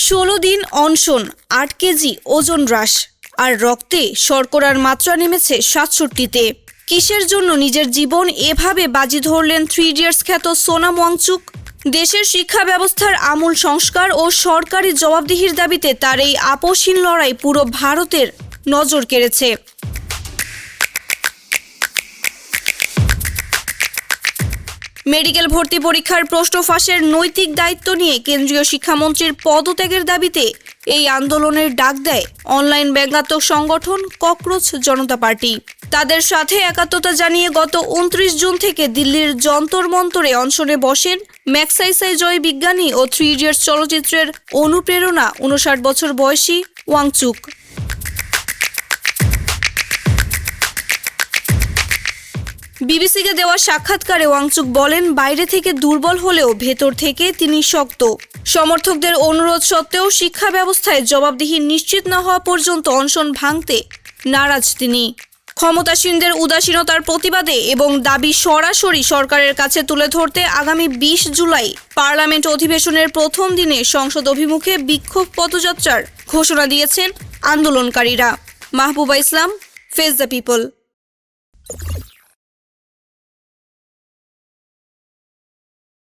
16 দিন অনশন, 8 কেজি ওজন হ্রাস আর রক্তে শর্করার মাত্রা নেমেছে 67-তে। কিসের জন্য নিজের জীবন এভাবে বাজি ধরলেন 3 ইডিয়টস খ্যাত সোনাম ওয়াংচুক? দেশের শিক্ষা ব্যবস্থার আমূল সংস্কার ও সরকারি জবাবদিহির দাবিতে তার এই আপোষহীন লড়াই পুরো ভারতের নজর কেড়েছে। মেডিকেল ভর্তি পরীক্ষার প্রশ্ন ফাঁসের নৈতিক দায়িত্ব নিয়ে কেন্দ্রীয় শিক্ষামন্ত্রীর পদত্যাগের দাবিতে এই আন্দোলনের ডাক দেয় অনলাইন ব্যঙ্গাত্মক সংগঠন ককরোচ জনতা পার্টি। তাদের সাথে একাত্মতা জানিয়ে গত 29 জুন থেকে দিল্লির যন্তর মন্তরে অনশনে বসেন ম্যাগসাইসে জয়ী বিজ্ঞানী ও 3 ইডিয়টস চলচ্চিত্রের অনুপ্রেরণা 59 বছর বয়সী ওয়াংচুক। বিবিসিকে দেওয়া সাক্ষাৎকারে ওয়াংচুক বলেন, বাইরে থেকে দুর্বল হলেও ভেতর থেকে তিনি শক্ত। সমর্থকদের অনুরোধ সত্ত্বেও শিক্ষা ব্যবস্থায় জবাবদিহি নিশ্চিত না হওয়া পর্যন্ত অনশন ভাঙতে নারাজ তিনি। ক্ষমতাসীনদের উদাসীনতার প্রতিবাদে এবং দাবি সরাসরি সরকারের কাছে তুলে ধরতে আগামী 20 জুলাই পার্লামেন্ট অধিবেশনের প্রথম দিনে সংসদ অভিমুখে বিক্ষোভ পদযাত্রার ঘোষণা দিয়েছেন আন্দোলনকারীরা। মাহবুবা ইসলাম, ফেস দ্য পিপল।